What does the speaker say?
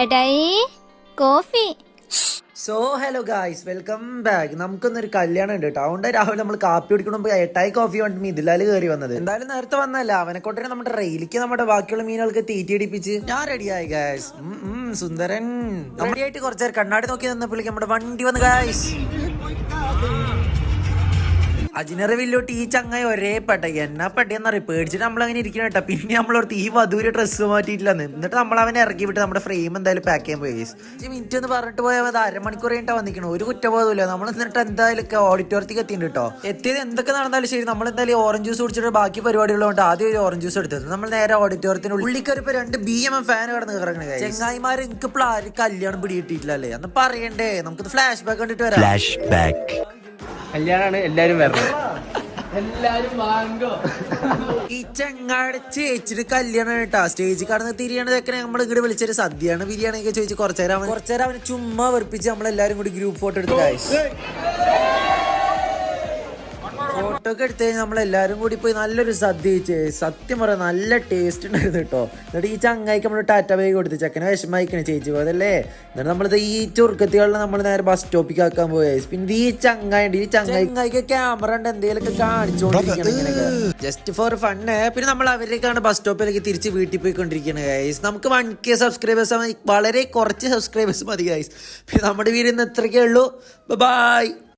ഏട്ടായി coffee. So hello guys, welcome back. നമുക്കൊന്നൊരു കല്യാണം ഉണ്ട് കേട്ടോ. അതുകൊണ്ട് രാവിലെ നമ്മൾ കാപ്പി കുടിക്കുമ്പോൾ ഏട്ടായി കോഫി കണ്ടിട്ട് ഇതിലാല് കയറി വന്നത്. എന്തായാലും നേരത്തെ വന്നല്ല, അവനെ കൊണ്ടേ നമ്മുടെ റെയിലേക്ക് നമ്മുടെ ബാക്കിയുള്ള മീനുകൾക്ക് തീറ്റിയടിപ്പിച്ച് ഞാൻ റെഡിയായി ഗായ്സ്. സുന്ദരൻ റെഡിയായിട്ട് കുറച്ചു നേരം കണ്ണാടി നോക്കി നിന്നപ്പോഴേക്കും നമ്മുടെ വണ്ടി വന്നു ഗായ്സ്. അജിനറി വില്ലോട്ട് ഈ ചങ്ങായി ഒരേ പെട്ട എന്നാ പെട്ടെന്നറിയ പേടിച്ചിട്ട് നമ്മളങ്ങനെ ഇരിക്കണം കേട്ടോ. പിന്നെ നമ്മളോർത്ത് ഈ വധൂര് ഡ്രസ്സ് മാറ്റിയിട്ടില്ലെന്ന്. എന്നിട്ട് നമ്മൾ അവനെ ഇറക്കി വിട്ട് നമ്മുടെ ഫ്രെയിം എന്തായാലും പാക്ക് ചെയ്യാൻ പോയി. 5 മിനിറ്റ് എന്ന് പറഞ്ഞിട്ട് പോയാൽ അത് അരമണിക്കൂർ കഴിഞ്ഞിട്ട് വന്നിക്കണം. ഒരു കുറ്റബോധമില്ല. നമ്മൾ എന്നിട്ട് എന്തായാലും ഓഡിറ്റോറിയത്തിൽ എത്തിയിട്ടുണ്ട് കേട്ടോ. എത്തിയത് എന്തൊക്കെ നടന്നാലും ശരി, നമ്മൾ എന്തായാലും ഓറഞ്ച് ജ്യൂസ് കുടിച്ചിട്ട് ബാക്കി പരിപാടികളുണ്ട്. ആദ്യം ഒരു ഓറഞ്ച് ജ്യൂസ് എടുത്തത് നമ്മൾ നേരെ ഓഡിറ്റോറിയത്തിന് ഉള്ളിക്കറിപ്പോ 2 BMM ഫാൻ കിടന്ന് കിടക്കണേ. ചെങ്ങായിമാർ എനിക്ക് ഇപ്പോൾ ആരും കല്യാണം പിടികിട്ടിയിട്ടില്ല അല്ലേ എന്ന് പറയണ്ടേ. നമുക്ക് ഫ്ലാഷ് ബാക്ക് കണ്ടിട്ട് വരാം. കല്യാണാണ്, എല്ലാരും വരണം, എല്ലാരും വാങ്ങോ. ഈ ചങ്ങാട് ചേച്ചിട്ട് കല്യാണം കേട്ടാ. സ്റ്റേജിൽ കടന്ന് തിരിയണതൊക്കെ നമ്മൾ ഇങ്ങോട്ട് വിളിച്ചൊരു സദ്യയാണ് ബിരിയാണി ഒക്കെ ചോദിച്ച് കുറച്ചേരം അവന് ചുമ്മാ വെറുപ്പിച്ച് നമ്മളെല്ലാരും കൂടി ഗ്രൂപ്പ് ഫോട്ടോ എടുത്ത് ഫോട്ടോ ഒക്കെ എടുത്ത് കഴിഞ്ഞാൽ നമ്മളെല്ലാരും കൂടി പോയി നല്ലൊരു സദ്യ കഴിച്ചേ. സത്യം പറയാം നല്ല ടേസ്റ്റ് ഉണ്ടായിരുന്നു കേട്ടോ. എന്നിട്ട് ഈ ചങ്ങായിക്ക് നമ്മൾ ടാറ്റ ബൈ കൊടുത്ത് ചെക്കനെ വിഷമായിക്കണേ ചേച്ചി പോയതല്ലേ. എന്നിട്ട് നമ്മളിത് ഈ ചുരുക്കത്തികളിൽ നമ്മൾ നേരെ ബസ് സ്റ്റോപ്പിൽ ആക്കാൻ പോയ. പിന്നെ ഈ ചങ്ങായിക്ക് ക്യാമറ ഉണ്ട് എന്തെങ്കിലുമൊക്കെ കാണിച്ചുകൊണ്ടിരിക്കണം ഇങ്ങനെയൊക്കെ ജസ്റ്റ് ഫോർ ഫണ്. പിന്നെ നമ്മൾ അവരേക്കാണ് ബസ് സ്റ്റോപ്പിലേക്ക് തിരിച്ച് വീട്ടിൽ പോയിക്കൊണ്ടിരിക്കുന്നത് ഗൈസ്. നമുക്ക് 1K സബ്സ്ക്രൈബേഴ്സ്, വളരെ കുറച്ച് സബ്സ്ക്രൈബേഴ്സ് മതി ഗൈസ്. പിന്നെ നമ്മുടെ വീട് ഇന്ന് എത്രയൊക്കെ ഉള്ളൂ. ബൈ.